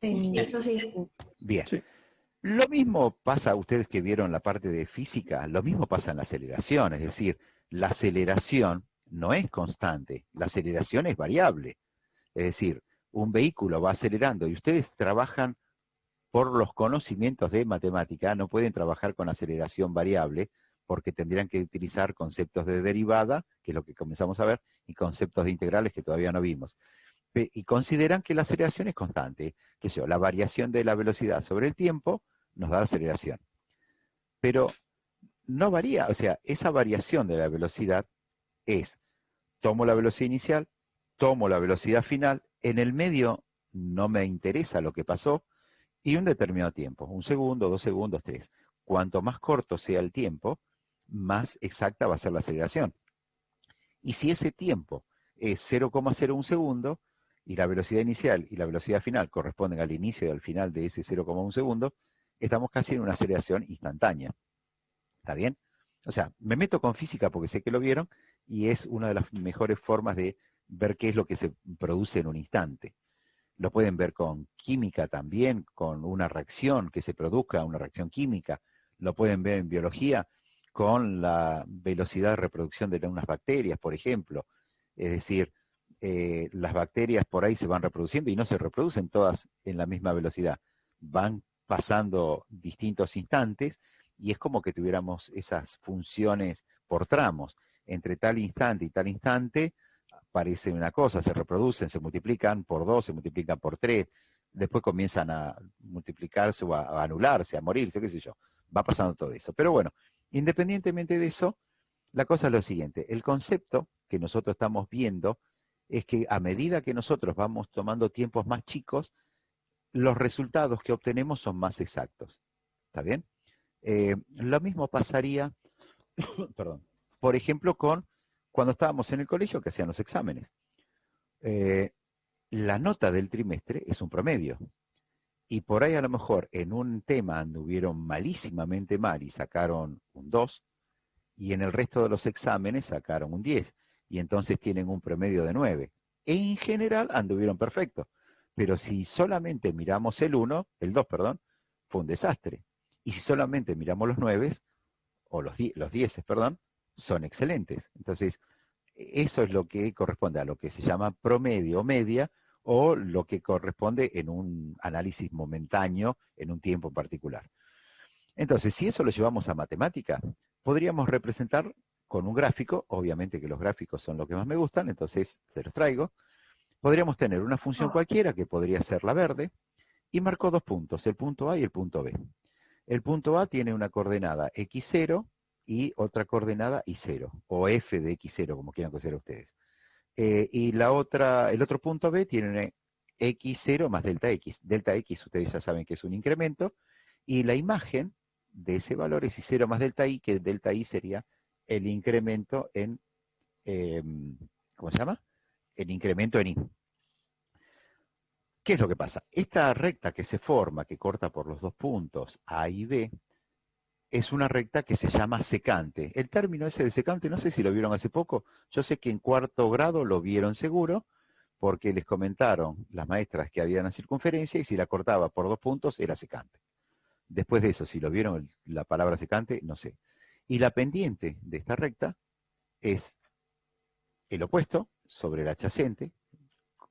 Sí, sí, eso sí. Bien. Sí. Lo mismo pasa, ustedes que vieron la parte de física, lo mismo pasa en la aceleración, es decir, la aceleración no es constante, la aceleración es variable. Es decir, un vehículo va acelerando y ustedes trabajan por los conocimientos de matemática, no pueden trabajar con aceleración variable porque tendrían que utilizar conceptos de derivada, que es lo que comenzamos a ver, y conceptos de integrales que todavía no vimos. Y consideran que la aceleración es constante, que sé yo, la variación de la velocidad sobre el tiempo nos da la aceleración. Pero no varía, o sea, esa variación de la velocidad es, tomo la velocidad inicial, tomo la velocidad final, en el medio no me interesa lo que pasó, y un determinado tiempo, 1 segundo, 2 segundos, 3. Cuanto más corto sea el tiempo, más exacta va a ser la aceleración. Y si ese tiempo es 0,01 segundo, y la velocidad inicial y la velocidad final corresponden al inicio y al final de ese 0,1 segundo, estamos casi en una aceleración instantánea. ¿Está bien? O sea, me meto con física porque sé que lo vieron y es una de las mejores formas de ver qué es lo que se produce en un instante. Lo pueden ver con química también, con una reacción que se produzca, una reacción química. Lo pueden ver en biología con la velocidad de reproducción de unas bacterias, por ejemplo. Es decir, las bacterias por ahí se van reproduciendo y no se reproducen todas en la misma velocidad. Van pasando distintos instantes y es como que tuviéramos esas funciones por tramos. Entre tal instante y tal instante parece una cosa, se reproducen, se multiplican por 2, se multiplican por 3, después comienzan a multiplicarse o a anularse, a morirse, qué sé yo. Va pasando todo eso. Pero bueno, independientemente de eso, la cosa es lo siguiente. El concepto que nosotros estamos viendo es que a medida que nosotros vamos tomando tiempos más chicos, los resultados que obtenemos son más exactos. ¿Está bien? Lo mismo pasaría, perdón, por ejemplo, con cuando estábamos en el colegio que hacían los exámenes. Eh, la nota del trimestre es un promedio. Y por ahí a lo mejor en un tema anduvieron malísimamente mal y sacaron un 2, y en el resto de los exámenes sacaron un 10, y entonces tienen un promedio de 9. En general anduvieron perfectos. Pero si solamente miramos el 2, perdón, fue un desastre. Y si solamente miramos los 9, o los 10, perdón, son excelentes. Entonces, eso es lo que corresponde a lo que se llama promedio o media, o lo que corresponde en un análisis momentáneo en un tiempo en particular. Entonces, si eso lo llevamos a matemática, podríamos representar con un gráfico, obviamente que los gráficos son lo que más me gustan, entonces se los traigo. Podríamos tener una función cualquiera, que podría ser la verde, y marcó 2 puntos, el punto A y el punto B. El punto A tiene una coordenada x0 y otra coordenada y0, o f de x0, como quieran considerar ustedes. Y el otro punto B tiene una x0 más delta x. Delta x ustedes ya saben que es un incremento, y la imagen de ese valor es y0 más delta y, que delta y sería el incremento en, ¿cómo se llama? El incremento en y. ¿Qué es lo que pasa? Esta recta que se forma, que corta por los dos puntos A y B, es una recta que se llama secante. El término ese de secante, no sé si lo vieron hace poco, yo sé que en cuarto grado lo vieron seguro, porque les comentaron las maestras que había una circunferencia y si la cortaba por 2 puntos era secante. Después de eso, si lo vieron la palabra secante, no sé. Y la pendiente de esta recta es el opuesto sobre el adyacente,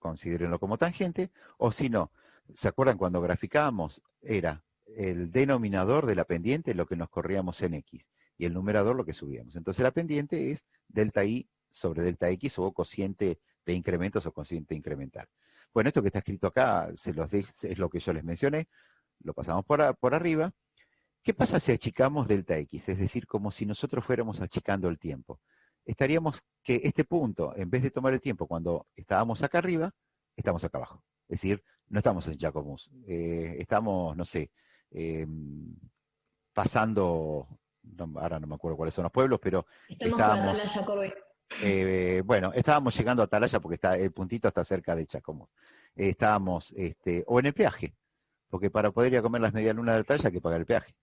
considérenlo como tangente, o si no, ¿se acuerdan cuando graficábamos? Era el denominador de la pendiente lo que nos corríamos en X y el numerador lo que subíamos. Entonces la pendiente es delta I sobre delta X o cociente de incrementos o cociente incremental. Bueno, esto que está escrito acá es lo que yo les mencioné, lo pasamos por arriba. ¿Qué pasa si achicamos delta X? Es decir, como si nosotros fuéramos achicando el tiempo. Estaríamos que este punto, en vez de tomar el tiempo cuando estábamos acá arriba, estamos acá abajo. Es decir, no estamos en Jacobus. Estamos, no sé, eh, pasando, no, ahora no me acuerdo cuáles son los pueblos, pero Estamos por estábamos, Atalaya, Corbé. bueno, estábamos llegando a Atalaya porque el puntito está cerca de Chacomús. Estábamos, o en el peaje, porque para poder ir a comer las medialunas de Atalaya hay que pagar el peaje.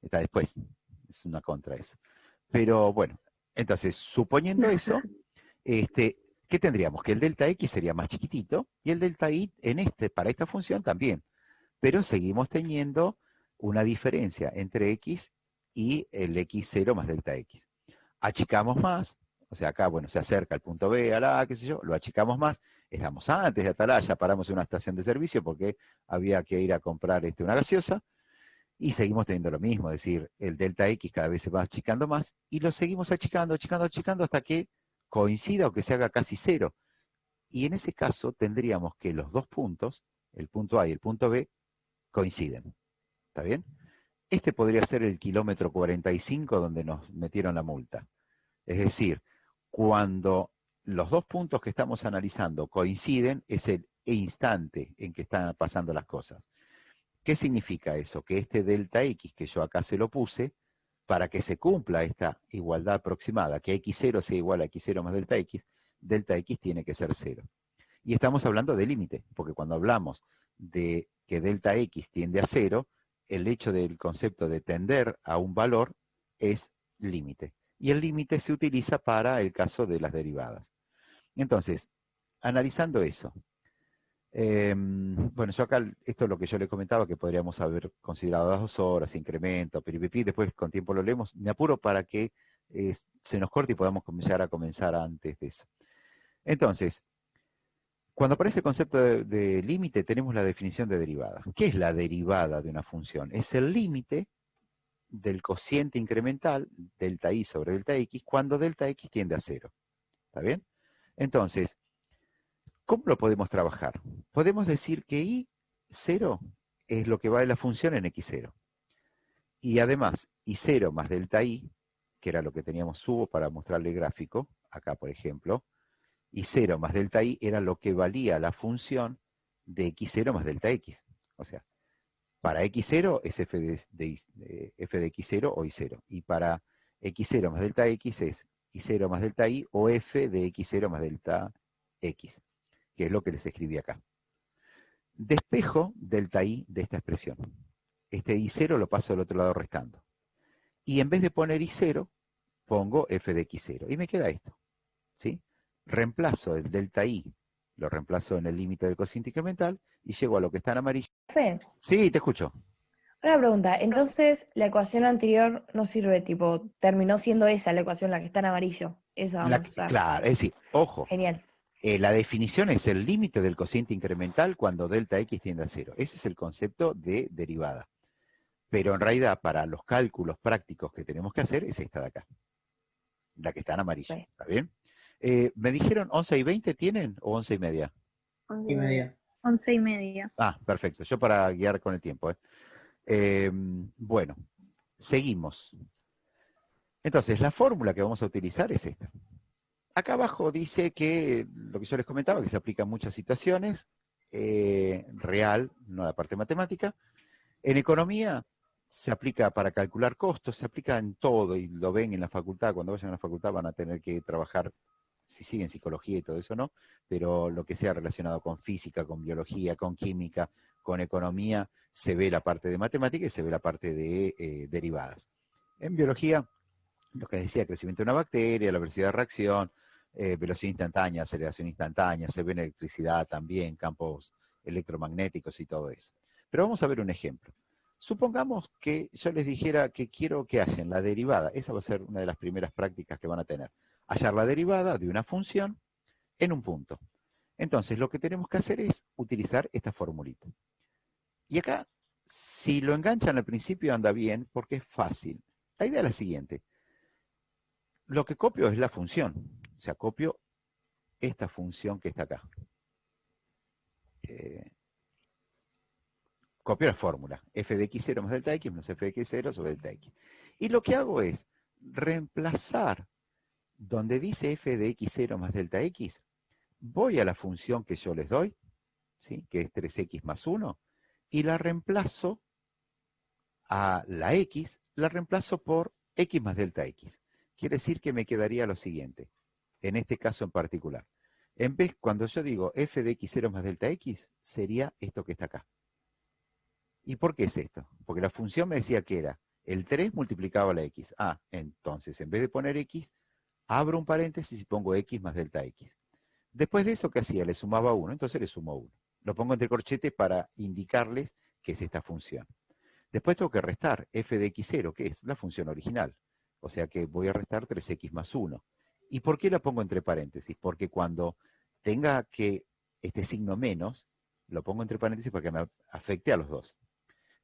Está después, es una contra eso. Pero bueno, entonces, suponiendo eso, ¿qué tendríamos? Que el delta X sería más chiquitito y el delta Y para esta función también. Pero seguimos teniendo una diferencia entre X y el X0 más delta X. Achicamos más, o sea, acá, bueno, se acerca el punto B a la A, qué sé yo, lo achicamos más, estamos antes de Atalaya, paramos en una estación de servicio porque había que ir a comprar una gaseosa, y seguimos teniendo lo mismo, es decir, el delta X cada vez se va achicando más, y lo seguimos achicando, achicando, achicando, hasta que coincida o que se haga casi cero. Y en ese caso tendríamos que los dos puntos, el punto A y el punto B, coinciden. ¿Está bien? Este podría ser el kilómetro 45 donde nos metieron la multa. Es decir, cuando los dos puntos que estamos analizando coinciden, es el instante en que están pasando las cosas. ¿Qué significa eso? Que este delta X, que yo acá se lo puse, para que se cumpla esta igualdad aproximada, que X0 sea igual a X0 más delta X tiene que ser 0. Y estamos hablando de límite, porque cuando hablamos de que delta X tiende a 0, el hecho del concepto de tender a un valor es límite. Y el límite se utiliza para el caso de las derivadas. Entonces, analizando eso, bueno, yo acá, esto es lo que yo le comentaba, que podríamos haber considerado las 2 horas, incremento, piripipi, después con tiempo lo leemos. Me apuro para que se nos corte y podamos llegar a comenzar antes de eso. Entonces, cuando aparece el concepto de límite, tenemos la definición de derivada. ¿Qué es la derivada de una función? Es el límite del cociente incremental, delta i sobre delta x, cuando delta x tiende a 0. ¿Está bien? Entonces, ¿cómo lo podemos trabajar? Podemos decir que I0 es lo que vale la función en X0. Y además, I0 más delta I, que era lo que teníamos subo para mostrarle el gráfico, acá por ejemplo, I0 más delta I era lo que valía la función de X0 más delta X. O sea, para X0 es f de X0 o I0. Y para X0 más delta X es I0 más delta I o f de X0 más delta X, que es lo que les escribí acá. Despejo delta I de esta expresión. Este I0 lo paso al otro lado restando. Y en vez de poner I0, pongo f de X0. Y me queda esto. ¿Sí? Reemplazo el delta I, lo reemplazo en el límite del cociente incremental y llego a lo que está en amarillo. Fe, Sí, te escucho. una pregunta. Entonces, la ecuación anterior no sirve, tipo, terminó siendo esa la ecuación, la que está en amarillo. Esa vamos a usar. Claro, es decir, ojo, Genial. la definición es el límite del cociente incremental cuando delta X tiende a 0. Ese es el concepto de derivada. Pero en realidad, para los cálculos prácticos que tenemos que hacer, es esta de acá. La que está en amarillo. Fe. ¿Está bien? ¿Me dijeron 11:20 tienen o 11:30? 11:30. 11:30. Ah, perfecto. Yo para guiar con el tiempo. Bueno, seguimos. Entonces, la fórmula que vamos a utilizar es esta. Acá abajo dice que lo que yo les comentaba, que se aplica en muchas situaciones, real, no la parte matemática. En economía se aplica para calcular costos, se aplica en todo, y lo ven en la facultad, cuando vayan a la facultad van a tener que trabajar, si siguen psicología y todo eso, ¿no? Pero lo que sea relacionado con física, con biología, con química, con economía, se ve la parte de matemática y se ve la parte de derivadas. En biología, lo que decía, crecimiento de una bacteria, la velocidad de reacción, velocidad instantánea, aceleración instantánea, se ve en electricidad también, campos electromagnéticos y todo eso. Pero vamos a ver un ejemplo. Supongamos que yo les dijera que quiero que hacen la derivada. Esa va a ser una de las primeras prácticas que van a tener. Hallar la derivada de una función en un punto. Entonces, lo que tenemos que hacer es utilizar esta formulita. Y acá, si lo enganchan al principio, anda bien porque es fácil. La idea es la siguiente. Lo que copio es la función. O sea, copio esta función que está acá. Copio la fórmula. F de x0 más delta x menos f de x0 sobre delta x. Y lo que hago es reemplazar donde dice f de x0 más delta x, voy a la función que yo les doy, ¿sí? Que es 3x más 1, y la reemplazo a la x, la reemplazo por x más delta x. Quiere decir que me quedaría lo siguiente, en este caso en particular. En vez, cuando yo digo f de x0 más delta x, sería esto que está acá. ¿Y por qué es esto? Porque la función me decía que era el 3 multiplicado a la x. Ah, entonces en vez de poner x, abro un paréntesis y pongo x más delta x. Después de eso, ¿qué hacía? Le sumaba 1, entonces le sumo 1. Lo pongo entre corchetes para indicarles que es esta función. Después tengo que restar f de x0, que es la función original. O sea que voy a restar 3x más 1. ¿Y por qué la pongo entre paréntesis? Porque cuando tenga que este signo menos, lo pongo entre paréntesis para que me afecte a los dos.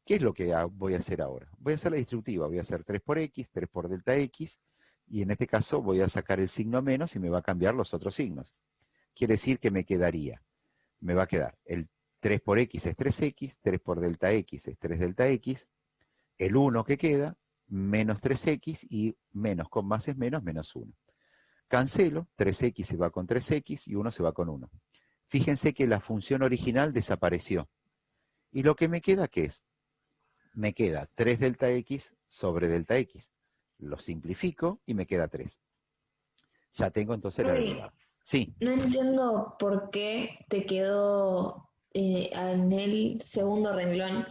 ¿Qué es lo que voy a hacer ahora? Voy a hacer la distributiva. Voy a hacer 3 por x, 3 por delta x, y en este caso voy a sacar el signo menos y me va a cambiar los otros signos. Quiere decir que me va a quedar el 3 por x es 3x, 3 por delta x es 3 delta x, el 1 que queda, menos 3x, y menos con más es menos, menos 1. Cancelo, 3x se va con 3x y 1 se va con 1. Fíjense que la función original desapareció. Y lo que me queda, ¿qué es? Me queda 3 delta x sobre delta x. Lo simplifico y me queda 3. Ya tengo entonces la derivada. Sí. No entiendo por qué te quedó en el segundo renglón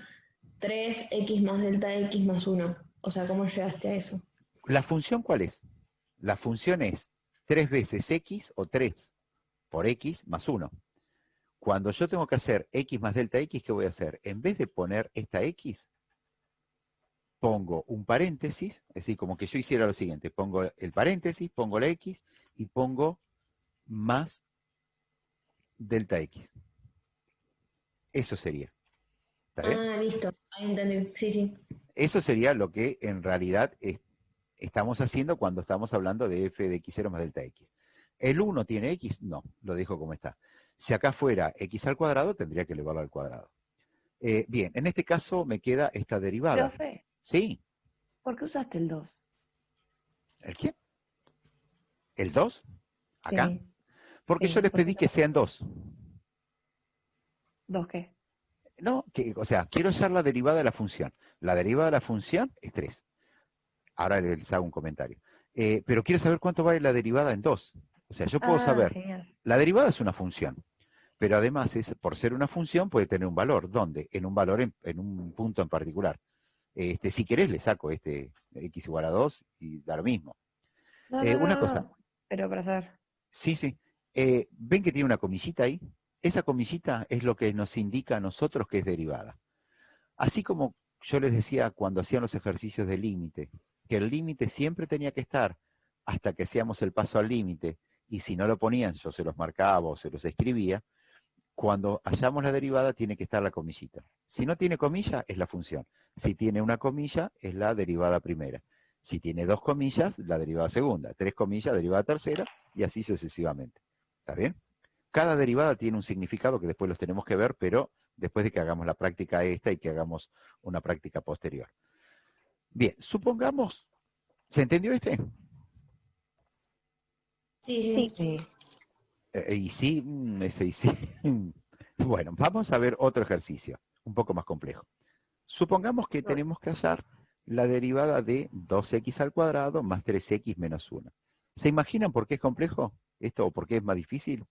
3x más delta x más 1. O sea, ¿cómo llegaste a eso? ¿La función cuál es? La función es 3 veces x o 3 por x más 1. Cuando yo tengo que hacer x más delta x, ¿qué voy a hacer? En vez de poner esta x, pongo un paréntesis, es decir, como que yo hiciera lo siguiente, pongo el paréntesis, pongo la x y pongo más delta x. Eso sería. ¿Está bien? Ah, listo, ahí entendí, sí, sí. Eso sería lo que en realidad estamos haciendo cuando estamos hablando de f de x0 más delta x. ¿El 1 tiene x? No, lo dejo como está. Si acá fuera x al cuadrado, tendría que elevarlo al cuadrado. Bien, en este caso me queda esta derivada. Profe, ¿Sí? ¿por qué usaste el 2? ¿El qué? ¿El 2? ¿Acá? Sí, Porque yo sí. les pedí que sean 2. ¿Dos qué? No, o sea, quiero hallar la derivada de la función. La derivada de la función es 3. Ahora les hago un comentario. Pero quiero saber cuánto vale la derivada en 2. O sea, yo puedo Ah, saber, genial. la derivada es una función, pero además, por ser una función, puede tener un valor. ¿Dónde? En un valor, en un punto en particular. Si querés, le saco x igual a 2 y da lo mismo. No, no, no, Una no, cosa, no. Pero para saber. sí, sí. ¿Ven que tiene una comillita ahí? Esa comillita es lo que nos indica a nosotros que es derivada. Así como yo les decía cuando hacían los ejercicios de límite, que el límite siempre tenía que estar hasta que hacíamos el paso al límite, y si no lo ponían, yo se los marcaba o se los escribía. Cuando hallamos la derivada tiene que estar la comillita. Si no tiene comilla, es la función. Si tiene una comilla, es la derivada primera. Si tiene 2 comillas, la derivada segunda. 3 comillas, derivada tercera, y así sucesivamente. ¿Está bien? Cada derivada tiene un significado que después los tenemos que ver, pero después de que hagamos la práctica esta y que hagamos una práctica posterior. Bien, supongamos, ¿se entendió este? Sí, sí. Sí. Y sí, ese y sí. Bueno, vamos a ver otro ejercicio, un poco más complejo. Supongamos que tenemos que hallar la derivada de 2x al cuadrado más 3x menos 1. ¿Se imaginan por qué es complejo esto o por qué es más difícil?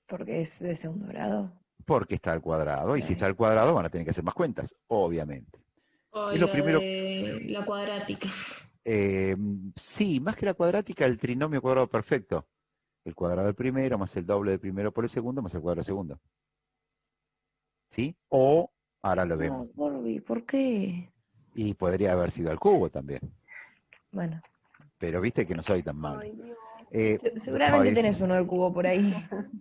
Porque es de segundo grado. Porque está al cuadrado, y si está Ay. al cuadrado van a tener que hacer más cuentas, obviamente. O Es lo la primero, de la cuadrática. sí, más que la cuadrática, el trinomio cuadrado perfecto. El cuadrado del primero más el doble del primero por el segundo más el cuadrado del segundo. ¿Sí? O, ahora lo vemos. No, Corby, ¿por qué? Y podría haber sido al cubo también. Bueno, Pero viste que no soy tan malo. Ay, Dios. seguramente Ay, tenés uno del cubo por ahí.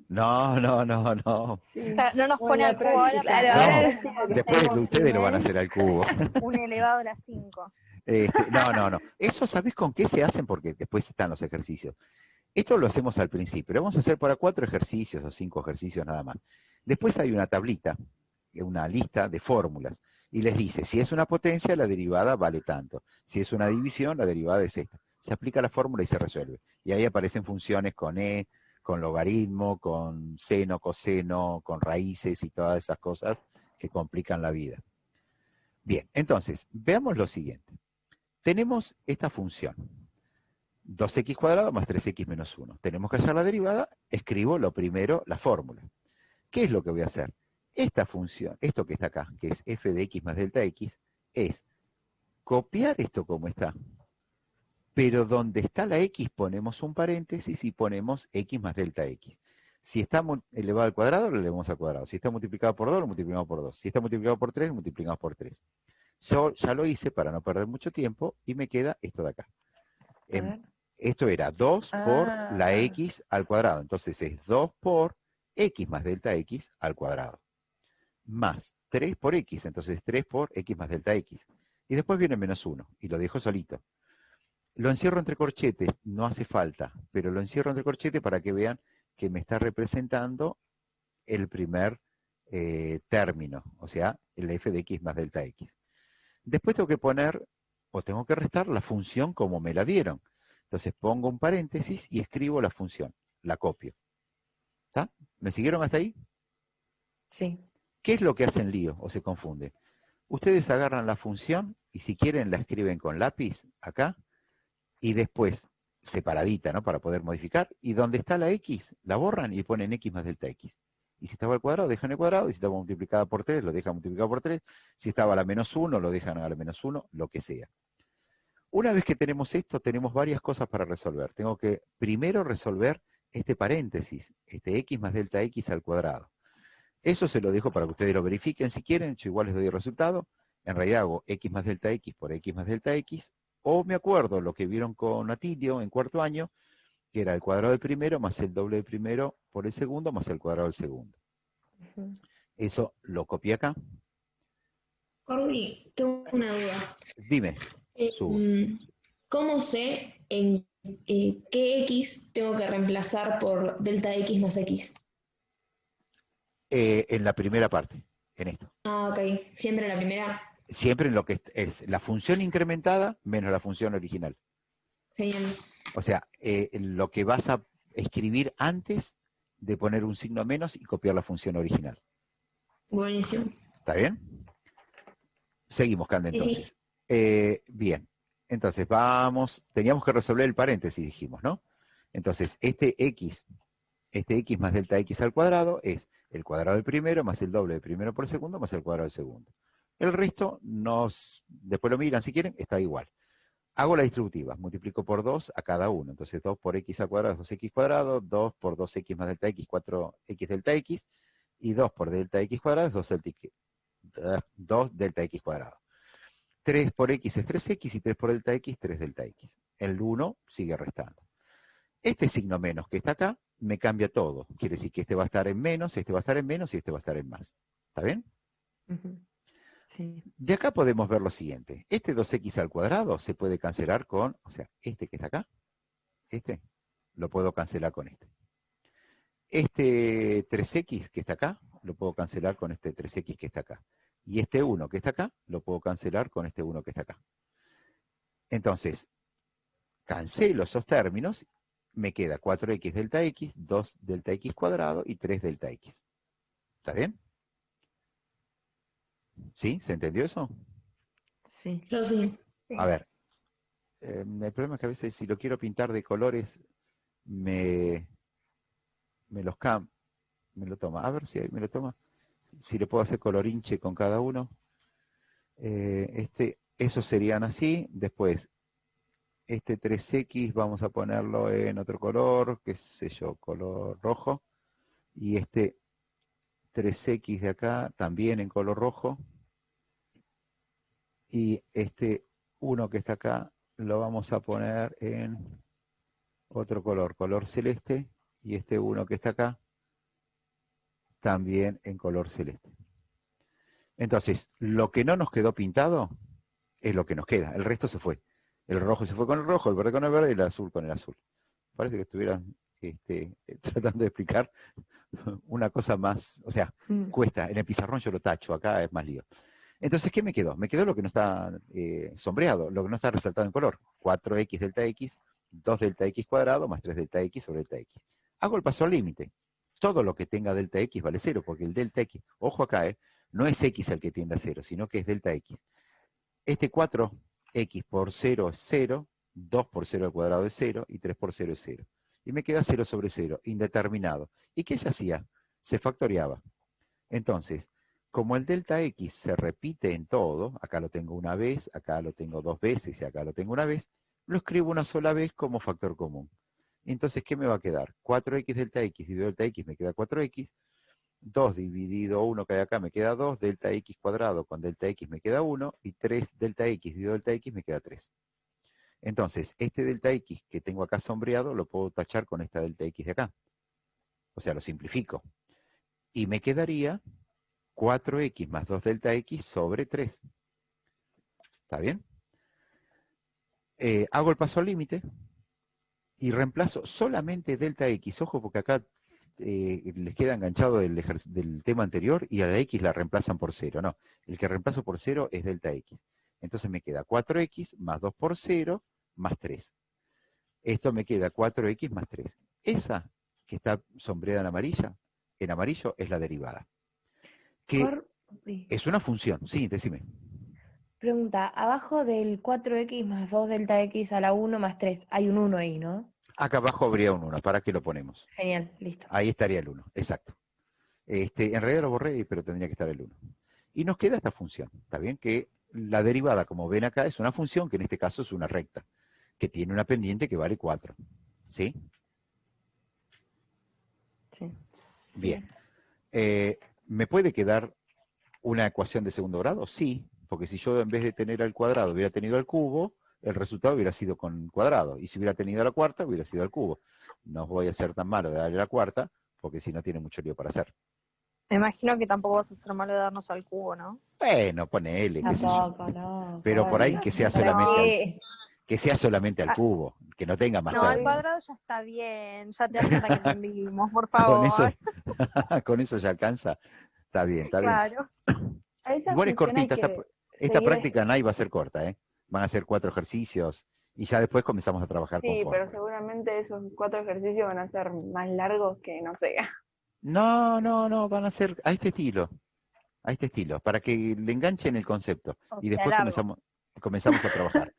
no, no, no, no. Sí. O sea, no nos Bueno, pone la al cubo ahora, práctica. pero Claro, No, ahora necesito que después estemos ustedes lo van a hacer al cubo. un elevado a las 5. No, no, no. Eso, ¿sabés con qué se hacen? Porque después están los ejercicios. Esto lo hacemos al principio. Lo vamos a hacer para 4 ejercicios o 5 ejercicios nada más. Después hay una tablita, una lista de fórmulas. Y les dice, si es una potencia, la derivada vale tanto. Si es una división, la derivada es esta. Se aplica la fórmula y se resuelve. Y ahí aparecen funciones con con logaritmo, con seno, coseno, con raíces y todas esas cosas que complican la vida. Bien, entonces, veamos lo siguiente. Tenemos esta función, 2x cuadrado más 3x menos 1. Tenemos que hallar la derivada, escribo lo primero, la fórmula. ¿Qué es lo que voy a hacer? Esta función, esto que está acá, que es f de x más delta x, es copiar esto como está pero donde está la x ponemos un paréntesis y ponemos x más delta x. Si está elevado al cuadrado, lo elevamos al cuadrado. Si está multiplicado por 2, lo multiplicamos por 2. Si está multiplicado por 3, lo multiplicamos por 3. Yo ya lo hice para no perder mucho tiempo y me queda esto de acá. Esto era 2 por la x al cuadrado. Entonces es 2 por x más delta x al cuadrado. Más 3 por x. Entonces 3 por x más delta x. Y después viene menos 1. Y lo dejo solito. Lo encierro entre corchetes. No hace falta. Pero lo encierro entre corchetes para que vean que me está representando el primer término. O sea, el f de x más delta x. Después tengo que poner, o tengo que restar la función como me la dieron. Entonces pongo un paréntesis y escribo la función. La copio. ¿Está? ¿Me siguieron hasta ahí? Sí. ¿Qué es lo que hacen lío o se confunde? Ustedes agarran la función y si quieren la escriben con lápiz acá y después separadita, ¿no? Para poder modificar. Y donde está la x, la borran y ponen x más delta x. Y si estaba al cuadrado, dejan el cuadrado. Y si estaba multiplicada por 3, lo dejan multiplicado por 3. Si estaba a la menos 1, lo dejan a la menos 1, lo que sea. Una vez que tenemos esto, tenemos varias cosas para resolver. Tengo que primero resolver este paréntesis, este x más delta x al cuadrado. Eso se lo dejo para que ustedes lo verifiquen si quieren. Yo igual les doy el resultado. En realidad hago x más delta x por x más delta x. O me acuerdo lo que vieron con Atilio en cuarto año, que era el cuadrado del primero más el doble del primero por el segundo más el cuadrado del segundo. Eso lo copié acá. Corby, tengo una duda. Dime, subo. ¿Cómo sé en qué x tengo que reemplazar por delta x más x? En la primera parte, en esto. Ah, ok. ¿Siempre en la primera? Siempre en lo que es la función incrementada menos la función original. Genial. O sea, lo que vas a escribir antes de poner un signo menos y copiar la función original. Buenísimo. ¿Está bien? Seguimos, Cande, entonces. Sí. Bien. Entonces, teníamos que resolver el paréntesis, dijimos, ¿no? Entonces, este x más delta x al cuadrado es el cuadrado del primero más el doble del primero por segundo más el cuadrado del segundo. El resto, después lo miran si quieren, está igual. Hago la distributiva, multiplico por 2 a cada uno. Entonces 2 por x al cuadrado es 2x cuadrado, 2 por 2x más delta x, 4x delta x, y 2 por delta x cuadrado es 2 delta x cuadrado. 3 por x es 3x y 3 por delta x, 3 delta x. El 1 sigue restando. Este signo menos que está acá me cambia todo. Quiere decir que este va a estar en menos, este va a estar en menos y este va a estar en más. ¿Está bien? Sí. De acá podemos ver lo siguiente. Este 2x al cuadrado se puede cancelar con, o sea, este que está acá, lo puedo cancelar con este. Este 3x que está acá, lo puedo cancelar con este 3x que está acá. Y este 1 que está acá, lo puedo cancelar con este 1 que está acá. Entonces, cancelo esos términos, me queda 4x delta x, 2 delta x cuadrado y 3 delta x. ¿Está bien? ¿Sí? ¿Se entendió eso? Sí. Yo sí. A ver, el problema es que a veces si lo quiero pintar de colores, me lo toma. A ver si me lo toma. Si le puedo hacer colorinche con cada uno. Esos serían así. Después, este 3x vamos a ponerlo en otro color, qué sé yo, color rojo. Y este 3x de acá también en color rojo. Y este 1 que está acá lo vamos a poner en otro color, color celeste. Y este 1 que está acá también en color celeste. Entonces, lo que no nos quedó pintado es lo que nos queda. El resto se fue. El rojo se fue con el rojo, el verde con el verde y el azul con el azul. Parece que estuvieran tratando de explicar una cosa más, o sea, cuesta. En el pizarrón yo lo tacho, acá es más lío. Entonces, ¿qué me quedó? Me quedó lo que no está sombreado, lo que no está resaltado en color. 4x delta x, 2 delta x cuadrado más 3 delta x sobre delta x. Hago el paso al límite. Todo lo que tenga delta x vale 0, porque el delta x, ojo acá, no es x el que tiende a 0, sino que es delta x. Este 4x por 0 es 0, 2 por 0 al cuadrado es 0 y 3 por 0 es 0. Y me queda 0 sobre 0, indeterminado. ¿Y qué se hacía? Se factoriaba. Entonces, como el delta x se repite en todo, acá lo tengo una vez, acá lo tengo dos veces y acá lo tengo una vez, lo escribo una sola vez como factor común. Entonces, ¿qué me va a quedar? 4x delta x dividido delta x me queda 4x, 2 dividido 1 que hay acá me queda 2, delta x cuadrado con delta x me queda 1, y 3 delta x dividido delta x me queda 3. Entonces, este delta x que tengo acá sombreado lo puedo tachar con esta delta x de acá. O sea, lo simplifico. Y me quedaría 4x más 2 delta x sobre 3. ¿Está bien? Hago el paso al límite y reemplazo solamente delta x. Ojo, porque acá les queda enganchado del tema anterior y a la x la reemplazan por 0. No, el que reemplazo por 0 es delta x. Entonces me queda 4x más 2 por 0 más 3. Esto me queda 4x más 3. Esa que está sombreada en amarillo es la derivada. Que es una función. Sí, decime. Pregunta, abajo del 4x más 2 delta x a la 1 más 3, hay un 1 ahí, ¿no? Acá abajo habría un 1. ¿Para qué lo ponemos? Genial, listo. Ahí estaría el 1, exacto. En realidad lo borré, pero tendría que estar el 1. Y nos queda esta función. ¿Está bien? Que la derivada, como ven acá, es una función que en este caso es una recta, que tiene una pendiente que vale 4. ¿Sí? Sí. Bien. ¿Me puede quedar una ecuación de segundo grado? Sí, porque si yo en vez de tener al cuadrado hubiera tenido al cubo, el resultado hubiera sido con cuadrado. Y si hubiera tenido a la cuarta, hubiera sido al cubo. No voy a ser tan malo de darle la cuarta, porque si no tiene mucho lío para hacer. Me imagino que tampoco vas a ser malo de darnos al cubo, ¿no? Bueno, ponele, qué sé yo. Tampoco, no. Pero por ahí que sea solamente al Ah, cubo, que no tenga más no, al tarde. cuadrado ya está bien, ya te hasta que entendimos, por Con eso, favor. con eso ya alcanza. Está bien, está bien. Claro. A esa Igual es función hay cortita, que esta seguir. práctica NAI va a ser corta, ¿eh? Van a ser 4 ejercicios y ya después comenzamos a trabajar con Sí, pero fórmulas. seguramente esos 4 ejercicios van a ser más largos que, no sé. No, van a ser a este estilo, para que le enganchen el concepto. O Y sea, después largo. comenzamos a trabajar.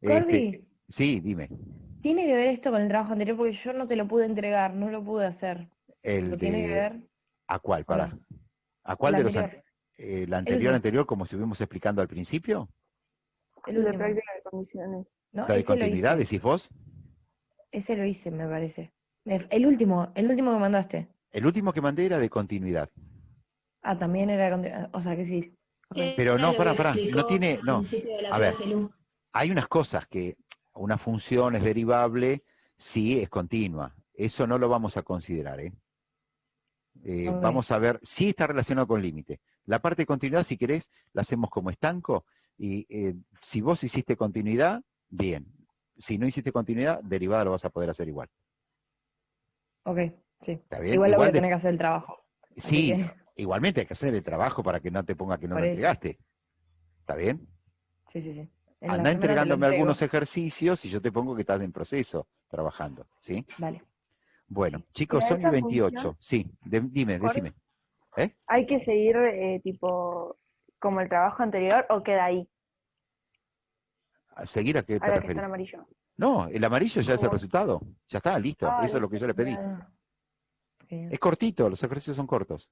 Cordy, Sí, dime. tiene que ver esto con el trabajo anterior porque yo no te lo pude entregar, no lo pude hacer. El ¿Tiene que de... ver ¿A cuál? o Para. no? ¿A El cuál de los anterior, el el último, anterior, como estuvimos explicando al principio? el El de último. práctica de condiciones. ¿No? ¿La de Ese lo continuidad, hice. decís vos? Ese lo hice, me parece. El último que mandaste. El último que mandé era de continuidad. Ah, también era o sea que sí. Ok. Pero Era no, lo que pará. No explicó tiene, al no. principio de la A ver, clase, Lu. hay unas cosas que una función es derivable si es continua. Eso no lo vamos a considerar, ¿eh? Ok. Vamos a ver si está relacionado con límite. La parte de continuidad, si querés, la hacemos como estanco. Y si vos hiciste continuidad, bien. Si no hiciste continuidad, derivada lo vas a poder hacer igual. Ok, sí. ¿Está bien? Igual lo voy Igual a tener que hacer el trabajo. Así sí, que, igualmente hay que hacer el trabajo para que no te ponga que no por lo eso. entregaste. ¿Está bien? Sí, sí, sí. En la Anda semana te lo entregándome entrego. algunos ejercicios y yo te pongo que estás en proceso trabajando. ¿Sí? Dale. Bueno, Sí. chicos, Y a son y esa función 28. Sí, dime, decime. ¿Eh? hay que seguir tipo como el trabajo anterior o queda ahí, ¿A seguir a qué a te la que está en referís? amarillo. No, el amarillo ya es el O- resultado. Ya está, listo. Eso es lo que listo, yo le pedí. genial. Ah, genial. Es cortito, los ejercicios son cortos.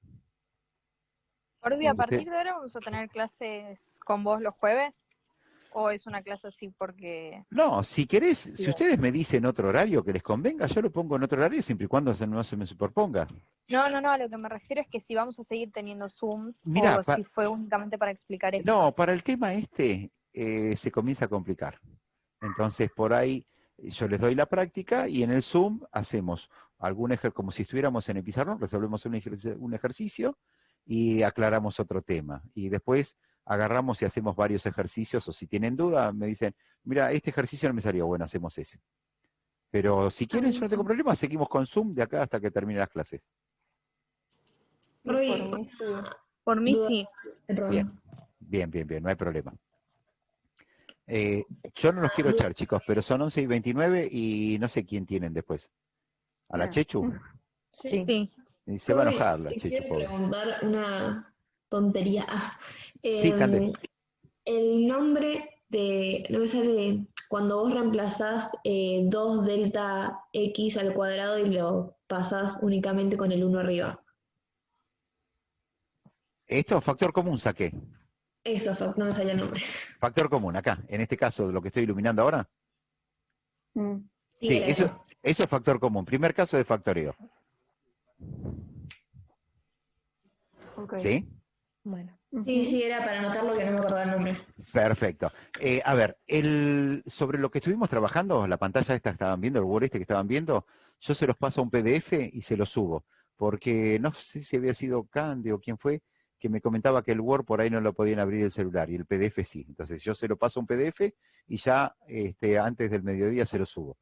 Corby, a Usted, partir de ahora vamos a tener clases con vos los jueves, o es una clase así porque no, si querés, si digo, ustedes me dicen otro horario que les convenga, yo lo pongo en otro horario siempre y cuando no se me superponga. no, a lo que me refiero es que si vamos a seguir teniendo Zoom Mirá, o si fue únicamente para explicar esto. no, para el tema se comienza a complicar. Entonces, por ahí yo les doy la práctica y en el Zoom hacemos algún ejercicio, como si estuviéramos en el pizarrón, resolvemos un ejercicio y aclaramos otro tema. Y después agarramos y hacemos varios ejercicios, o si tienen duda, me dicen, mira, este ejercicio no me salió, bueno, hacemos ese. Pero si quieren, yo no tengo problema, seguimos con Zoom de acá hasta que termine las clases. Y Roy, por mí sí. Por mí duda sí. del Bien, programa. bien, no hay problema. Yo no los quiero echar, chicos, pero son 11:29 y no sé quién tienen después. ¿A la Ah. Chechu? Sí. Sí. Sí. Y se va a Corey, enojar la te Chechu, quiero pobre. preguntar una tontería. Sí, Cande. El nombre no me sale cuando vos reemplazás 2 delta x al cuadrado y lo pasás únicamente con el uno arriba. Esto, factor común saqué. Eso, no me salía el nombre. Factor común, acá. En este caso, lo que estoy iluminando ahora. Mm, Sí, era eso es factor común. Primer caso de factoreo. ok. ¿Sí? Bueno, Sí, Ujú. sí, era para anotarlo que no me acordaba el nombre. Perfecto. A ver, sobre lo que estuvimos trabajando, la pantalla esta que estaban viendo, el Word este que estaban viendo, yo se los paso a un PDF y se los subo, porque no sé si había sido Cande o quién fue, que me comentaba que el Word por ahí no lo podían abrir el celular y el PDF sí. Entonces yo se lo paso a un PDF y ya antes del mediodía se lo subo.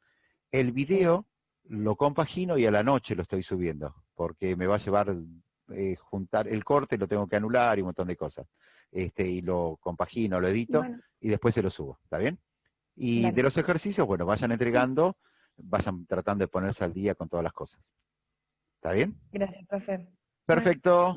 El video lo compagino y a la noche lo estoy subiendo, porque me va a llevar juntar el corte, lo tengo que anular y un montón de cosas. Y lo compagino, lo edito Bueno, y después se lo subo, ¿está bien? Y de dale. los ejercicios, bueno, vayan entregando, vayan tratando de ponerse al día con todas las cosas. ¿Está bien? Gracias, profe. bueno. Perfecto.